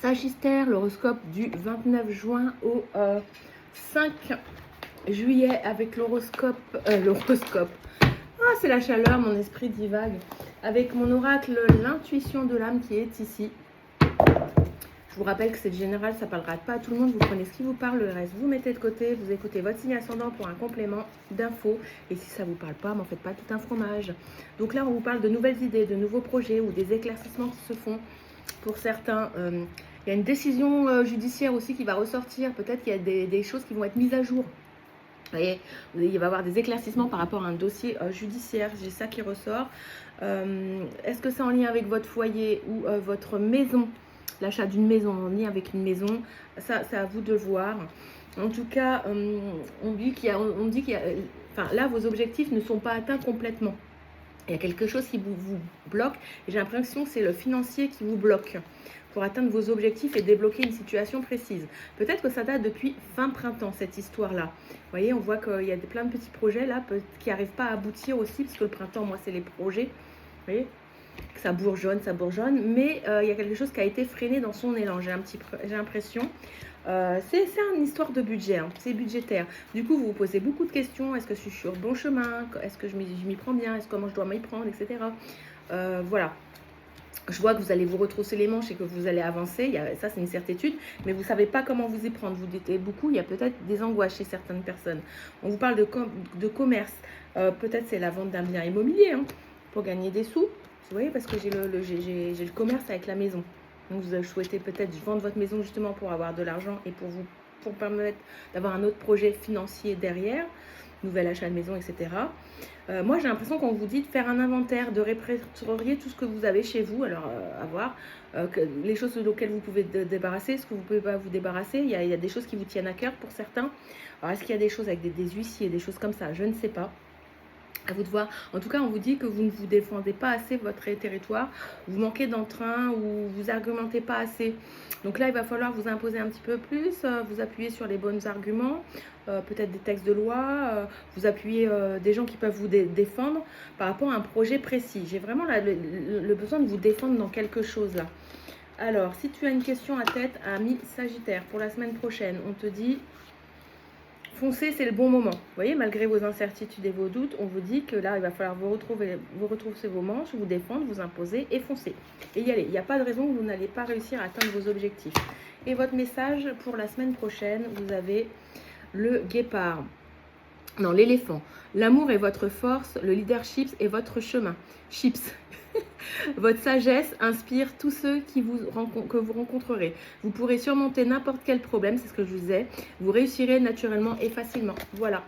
Sagittaire, l'horoscope du 29 juin au 5 juillet avec l'horoscope. Ah, c'est la chaleur, mon esprit divague. Avec mon oracle, l'intuition de l'âme qui est ici. Je vous rappelle que c'est général, ça ne parlera pas à tout le monde. Vous prenez ce qui vous parle, le reste, vous mettez de côté. Vous écoutez votre signe ascendant pour un complément d'infos. Et si ça ne vous parle pas, m'en faites pas tout un fromage. Donc là, on vous parle de nouvelles idées, de nouveaux projets ou des éclaircissements qui se font. Pour certains, il y a une décision judiciaire aussi qui va ressortir. Peut-être qu'il y a des choses qui vont être mises à jour. Vous voyez, il va y avoir des éclaircissements par rapport à un dossier judiciaire. J'ai ça qui ressort. Est-ce que c'est en lien avec votre foyer ou votre maison? L'achat d'une maison en lien avec une maison, ça c'est à vous de voir. En tout cas, on dit qu'il y a, enfin là, vos objectifs ne sont pas atteints complètement. Il y a quelque chose qui vous bloque. Et j'ai l'impression que c'est le financier qui vous bloque pour atteindre vos objectifs et débloquer une situation précise. Peut-être que ça date depuis fin printemps, cette histoire-là. Vous voyez, on voit qu'il y a plein de petits projets là qui n'arrivent pas à aboutir aussi, parce que le printemps, moi, c'est les projets. Vous voyez, ça bourgeonne, mais il y a quelque chose qui a été freiné dans son élan, j'ai l'impression. C'est une histoire de budget, hein, c'est budgétaire. Du coup, vous vous posez beaucoup de questions. Est-ce que je suis sur le bon chemin? Est-ce que je m'y prends bien? Comment je dois m'y prendre, etc. Voilà. Je vois que vous allez vous retrousser les manches et que vous allez avancer. Ça, c'est une certitude. Mais vous ne savez pas comment vous y prendre. Vous dites beaucoup. Il y a peut-être des angoisses chez certaines personnes. On vous parle de commerce. Peut-être c'est la vente d'un bien immobilier, hein, pour gagner des sous. Vous voyez, parce que j'ai le commerce avec la maison. Donc vous souhaitez peut-être vendre votre maison justement pour avoir de l'argent et pour permettre d'avoir un autre projet financier derrière, nouvel achat de maison, etc. Moi j'ai l'impression qu'on vous dit de faire un inventaire, de répertorier tout ce que vous avez chez vous, alors à voir, les choses auxquelles vous pouvez débarrasser, ce que vous ne pouvez pas vous débarrasser. Il y a des choses qui vous tiennent à cœur pour certains. Alors est-ce qu'il y a des choses avec des huissiers, des choses comme ça? Je ne sais pas. À vous de voir. En tout cas, on vous dit que vous ne vous défendez pas assez votre territoire, vous manquez d'entrain ou vous argumentez pas assez. Donc là, il va falloir vous imposer un petit peu plus, vous appuyer sur les bons arguments, peut-être des textes de loi, vous appuyer des gens qui peuvent vous défendre par rapport à un projet précis. J'ai vraiment le besoin de vous défendre dans quelque chose là. Alors, si tu as une question à tête, ami Sagittaire, pour la semaine prochaine, on te dit... Foncez, c'est le bon moment. Vous voyez, malgré vos incertitudes et vos doutes, on vous dit que là, il va falloir vous retrousser vos manches, vous défendre, vous imposer et foncer. Et y aller. Il n'y a pas de raison que vous n'allez pas réussir à atteindre vos objectifs. Et votre message pour la semaine prochaine, vous avez le guépard. Non, l'éléphant. L'amour est votre force, le leadership est votre chemin. Chips. Votre sagesse inspire tous ceux que vous rencontrerez. Vous pourrez surmonter n'importe quel problème, c'est ce que je vous disais. Vous réussirez naturellement et facilement. Voilà.